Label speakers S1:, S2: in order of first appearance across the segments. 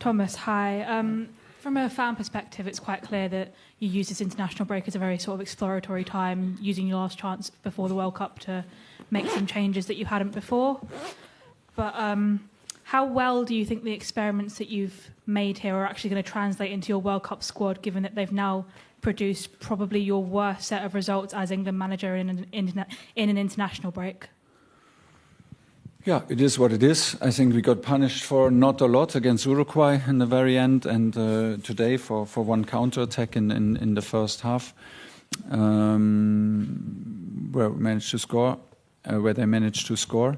S1: Thomas, hi. From a fan perspective, it's quite clear that you use this international break as a very sort of exploratory time, using your last chance before the World Cup to make some changes that you hadn't before. But how well do you think the experiments that you've made here are actually going to translate into your World Cup squad, given that they've now produced probably your worst set of results as England manager in an international break?
S2: Yeah, it is what it is. I think we got punished for not a lot against Uruguay in the very end, and today for one counter-attack in the first half, where we managed to score, where they managed to score.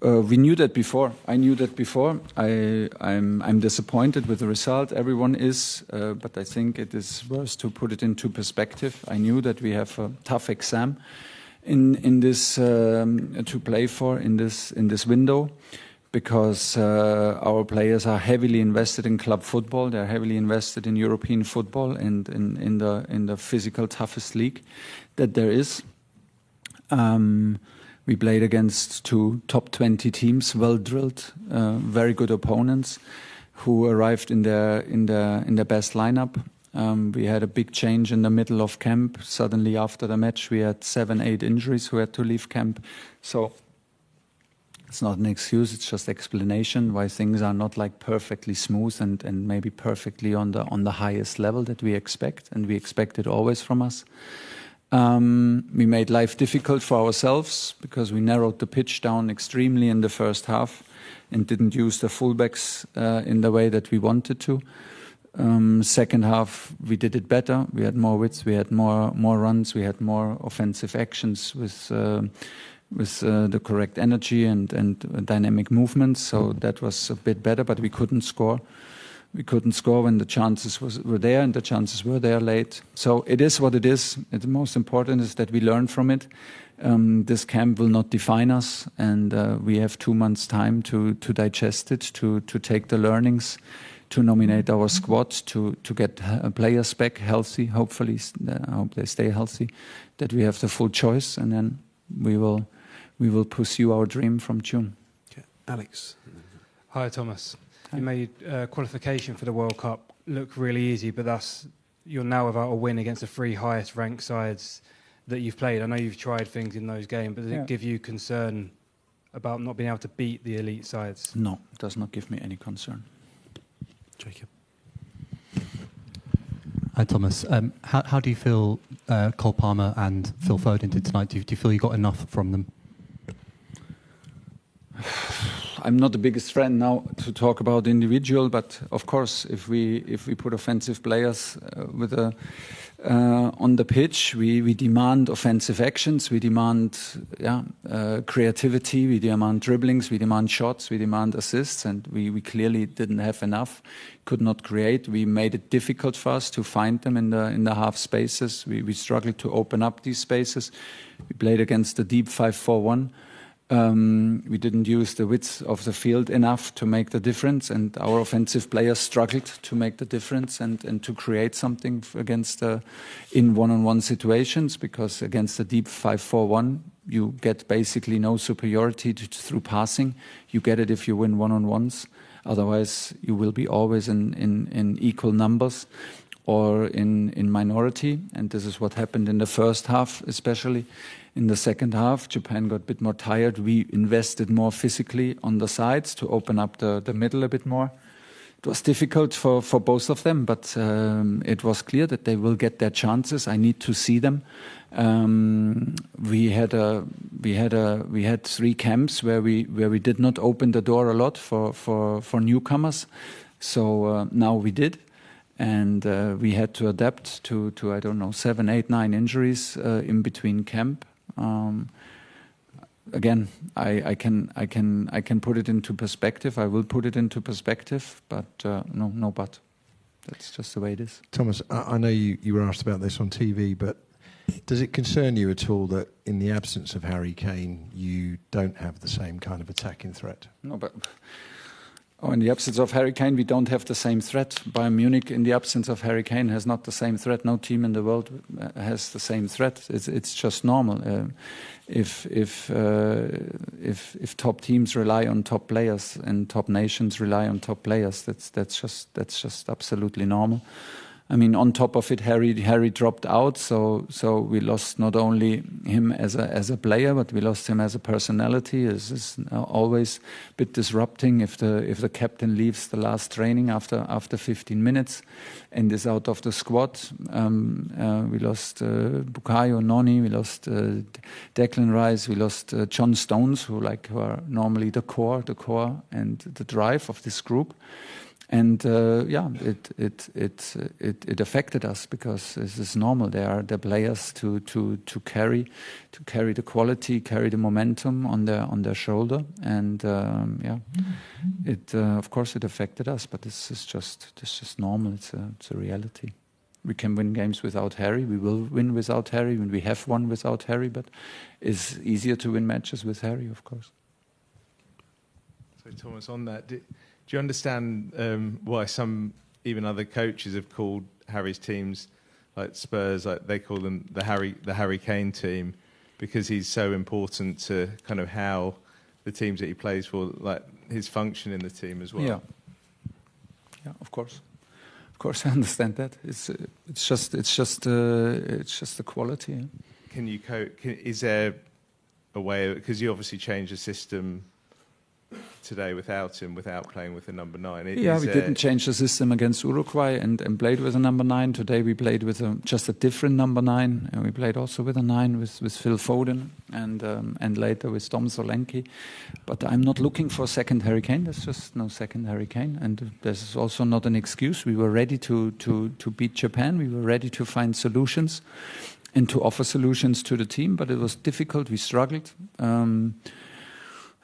S2: We knew that before. I knew that before. I'm disappointed with the result. Everyone is, but I think it is worth to put it into perspective. I knew that we have a tough exam in this to play for in this window, because our players are heavily invested in club football. They're heavily invested in European football and in the physical toughest league that there is. We played against two top 20 teams, well drilled, very good opponents, who arrived in their best lineup. We had a big change in the middle of camp. Suddenly, after the match, we had 7-8 injuries who had to leave camp. So it's not an excuse; it's just explanation why things are not like perfectly smooth and maybe perfectly on the highest level that we expect, and we expect it always from us. We made life difficult for ourselves because we narrowed the pitch down extremely in the first half and didn't use the fullbacks in the way that we wanted to. Second half, we did it better. We had more width, we had more runs, we had more offensive actions with the correct energy and dynamic movements. So that was a bit better, but we couldn't score. We couldn't score when the chances were there, and the chances were there late. So it is what it is. The most important is that we learn from it. This camp will not define us, and we have 2 months' time to digest it, to take the learnings, to nominate our squad, to get players back healthy. Hopefully, I hope they stay healthy. That we have the full choice, and then we will pursue our dream from June.
S3: Okay. Alex.
S4: Hi, Thomas. You made qualification for the World Cup look really easy, but you're now without a win against the 3 highest ranked sides that you've played. I know you've tried things in those games, but does it give you concern about not being able to beat the elite sides?
S2: No, it does not give me any concern.
S3: Jacob.
S5: Hi, Thomas. How do you feel Cole Palmer and Phil Foden did tonight? Do you feel you got enough from them?
S2: I'm not the biggest friend now to talk about individual, but of course, if we put offensive players on the pitch, we demand offensive actions, we demand creativity, we demand dribblings, we demand shots, we demand assists, and we clearly didn't have enough, could not create. We made it difficult for us to find them in the half spaces. We struggled to open up these spaces. We played against the deep 5-4-1. We didn't use the width of the field enough to make the difference, and our offensive players struggled to make the difference and to create something against in one-on-one situations, because against the deep 5-4-1 you get basically no superiority through passing. You get it if you win one-on-ones. Otherwise you will be always in equal numbers or in minority, and this is what happened in the first half especially. In the second half, Japan got a bit more tired. We invested more physically on the sides to open up the middle a bit more. It was difficult for both of them, but it was clear that they will get their chances. I need to see them. We had 3 camps where we did not open the door a lot for newcomers. So now we did. And we had to adapt to 7, 8, 9 injuries in between camp. Again, I can put it into perspective. I will put it into perspective, but no but. That's just the way it is.
S3: Thomas, I know you were asked about this on TV, but does it concern you at all that in the absence of Harry Kane, you don't have the same kind of attacking threat?
S2: No, but Oh, in the absence of Harry Kane, we don't have the same threat. Bayern Munich, in the absence of Harry Kane, has not the same threat. No team in the world has the same threat. It's just normal. If top teams rely on top players and top nations rely on top players, that's just absolutely normal. I mean, on top of it, Harry dropped out, so we lost not only him as a player, but we lost him as a personality. It's always a bit disrupting if the captain leaves the last training after 15 minutes and is out of the squad. We lost Bukayo, Noni, we lost Declan Rice, we lost John Stones, who are normally the core and the drive of this group. And it affected us because this is normal. They are the players to carry the quality, carry the momentum on their shoulder, and of course it affected us. But this is just normal. It's a reality. We can win games without Harry. We will win without Harry. When we have won without Harry, but it's easier to win matches with Harry, of course.
S6: So Thomas, on that. Do you understand why some, even other coaches, have called Harry's teams, like Spurs, like they call them the Harry Kane team, because he's so important to kind of how the teams that he plays for, like his function in the team as well?
S2: Yeah, of course. Of course, I understand that. It's just the quality. Yeah?
S6: Can you is there a way? Because you obviously changed the system today without him, without playing with the number 9.
S2: We didn't change the system against Uruguay and played with a number 9. Today we played with just a different number 9. And we played also with a 9 with Phil Foden and later with Dom Solanke. But I'm not looking for a second Harry Kane. There's just no second Harry Kane. And there's also not an excuse. We were ready to beat Japan. We were ready to find solutions and to offer solutions to the team. But it was difficult. We struggled.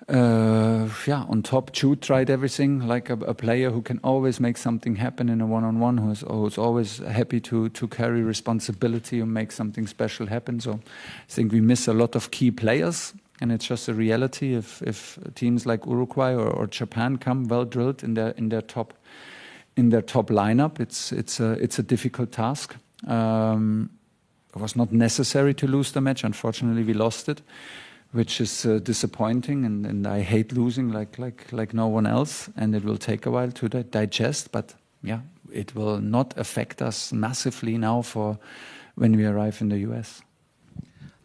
S2: On top, Jude tried everything, like a player who can always make something happen in a one-on-one, who's always happy to carry responsibility and make something special happen. So I think we miss a lot of key players, and it's just a reality. If teams like Uruguay or Japan come well drilled in their top lineup, it's a difficult task. It was not necessary to lose the match. Unfortunately, we lost it, which is disappointing, and I hate losing like no one else, and it will take a while to digest, but it will not affect us massively now for when we arrive in the US.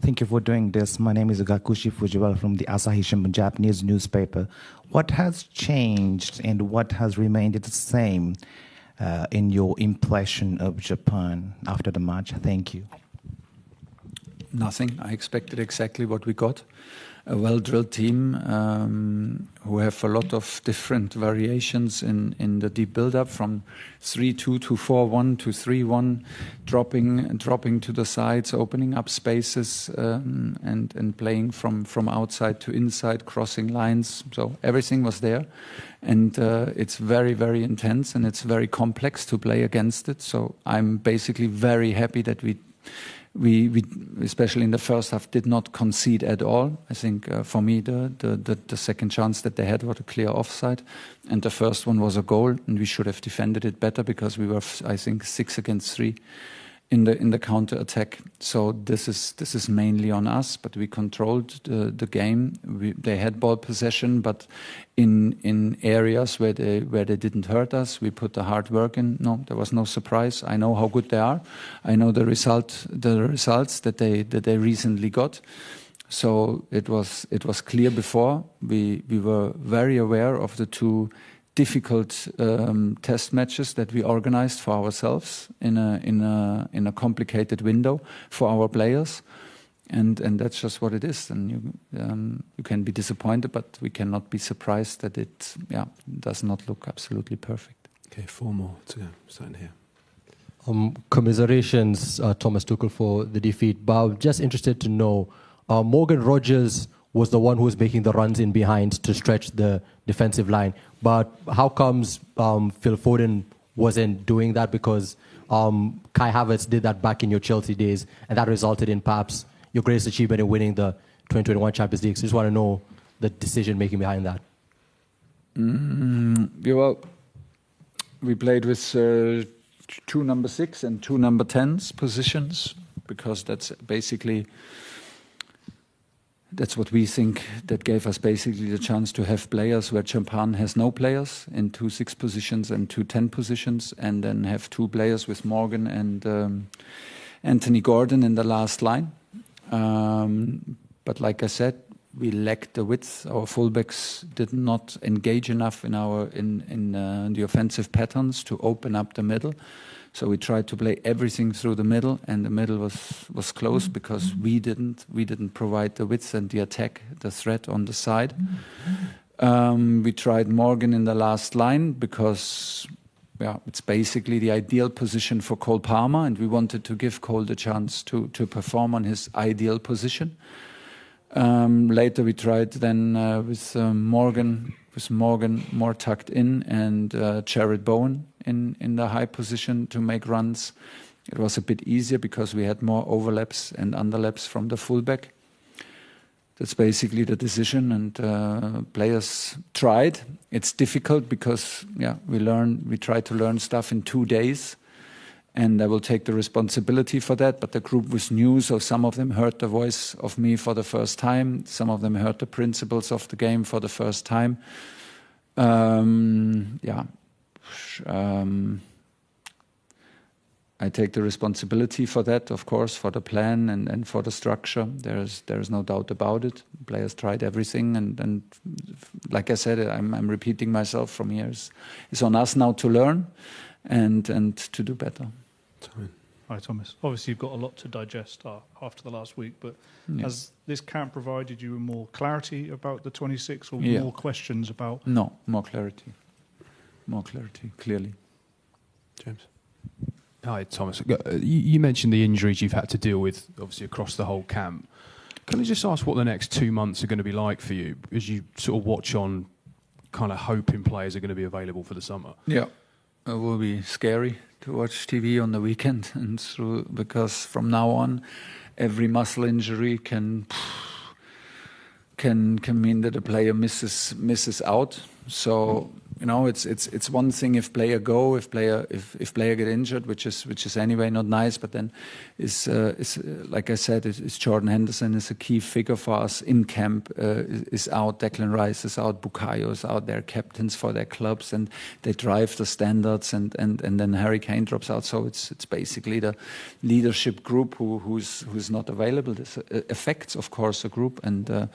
S7: Thank you for doing this. My name is Gakushi Fujiwara from the Asahi Shimbun Japanese newspaper. What has changed and what has remained the same in your impression of Japan after the match? Thank you.
S2: Nothing. I expected exactly what we got. A well-drilled team who have a lot of different variations in the deep build-up, from 3-2 to 4-1 to 3-1, dropping to the sides, opening up spaces, and playing from outside to inside, crossing lines. So everything was there, and it's very, very intense, and it's very complex to play against it. So I'm basically very happy that we especially in the first half did not concede at all. I think for me the second chance that they had was a clear offside, and the first one was a goal, and we should have defended it better because we were, I think, 6 against 3 in the counter attack. So this is mainly on us, but we controlled the game. They had ball possession, but in areas where they didn't hurt us, we put the hard work in. No, there was no surprise. I know how good they are. I know the results that they recently got. So it was clear before. We were very aware of the two difficult test matches that we organized for ourselves in a complicated window for our players, and that's just what it is. And you can be disappointed, but we cannot be surprised that it does not look absolutely perfect.
S8: Okay, 4 more to go. Starting here.
S9: Commiserations, Thomas Tuchel, for the defeat. But I'm just interested to know, Morgan Rogers was the one who was making the runs in behind to stretch the defensive line. But how comes Phil Foden wasn't doing that? Because Kai Havertz did that back in your Chelsea days, and that resulted in perhaps your greatest achievement in winning the 2021 Champions League. So I just want to know the decision-making behind that.
S2: We played with 2 number 6 and 2 number 10s positions, because that's what we think that gave us basically the chance to have players where Japan has no players in 2 6 positions and 2 10 positions, and then have 2 players with Morgan and Anthony Gordon in the last line. But like I said, we lacked the width. Our fullbacks did not engage enough in the offensive patterns to open up the middle. So we tried to play everything through the middle, and the middle was closed because we didn't provide the width and the attack, the threat on the side. We tried Morgan in the last line because it's basically the ideal position for Cole Palmer, and we wanted to give Cole the chance to perform on his ideal position. Later we tried then with Morgan more tucked in, and Jared Bowen in the high position to make runs. It was a bit easier because we had more overlaps and underlaps from the fullback. That's basically the decision, and players tried. It's difficult because we try to learn stuff in 2 days, and I will take the responsibility for that. But the group was new, so some of them heard the voice of me for the first time. Some of them heard the principles of the game for the first time. I take the responsibility for that, of course, for the plan and for the structure. There is no doubt about it. Players tried everything, and like I said, I'm repeating myself from here. It's on us now to learn and to do better.
S10: Hi, Thomas. Obviously, you've got a lot to digest after the last week, but has this camp provided you with more clarity about the 26, or more questions about?
S2: No, more clarity. More clarity, clearly.
S8: James.
S11: Hi, Thomas. You mentioned the injuries you've had to deal with, obviously, across the whole camp. Can I just ask what the next 2 months are going to be like for you as you sort of watch on, kind of hoping players are going to be available for the summer?
S2: Yeah, it will be scary to watch TV on the weekend because from now on, every muscle injury can mean that a player misses out. So it's one thing if player get injured, which is anyway not nice. But then is like I said, is Jordan Henderson is a key figure for us in camp. Is out. Declan Rice is out. Bukayo is out. They're captains for their clubs, and they drive the standards. And then Harry Kane drops out. So it's basically the leadership group who's not available. This affects, of course, the group, and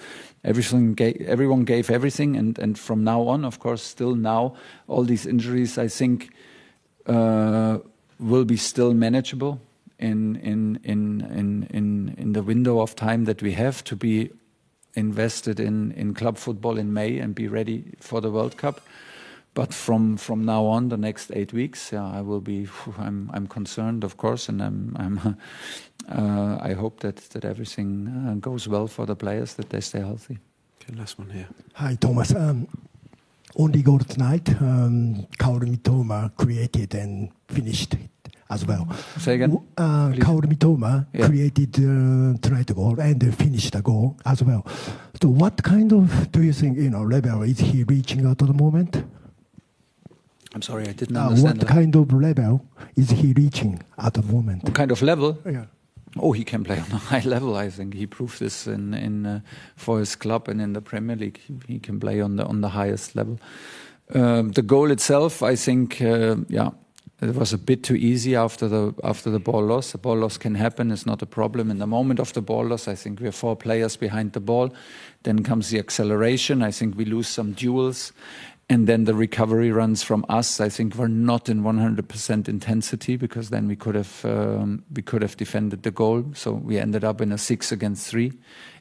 S2: everyone gave everything. And from now on, of course, still now, all these injuries, I think, will be still manageable in the window of time that we have to be invested in club football in May and be ready for the World Cup. But from now on, the next 8 weeks, I will be. I'm concerned, of course, and I hope that everything goes well for the players, that they stay healthy.
S8: Okay, last one here.
S12: Hi, Thomas. Only goal tonight. Kaoru Mitoma created and finished it as well.
S2: Say again.
S12: Kaoru Mitoma created tonight goal and finished the goal as well. So, what kind of do you think level is he reaching at the moment?
S2: I'm sorry, I didn't understand.
S12: What kind of level is he reaching at the moment?
S2: What kind of level?
S12: Yeah.
S2: Oh, he can play on a high level. I think he proved this for his club and in the Premier League. He can play on the highest level. The goal itself, I think, it was a bit too easy after the ball loss. The ball loss can happen; it's not a problem. In the moment of the ball loss, I think we have 4 players behind the ball. Then comes the acceleration. I think we lose some duels. And then the recovery runs from us, I think, were not in 100% intensity, because then we could have defended the goal. So we ended up in a 6-against-3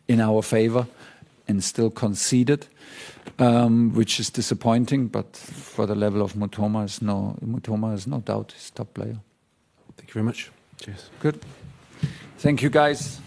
S2: in our favor and still conceded, which is disappointing. But for the level of Mitoma is no doubt his top player.
S8: Thank you very much. Cheers.
S2: Good. Thank you, guys.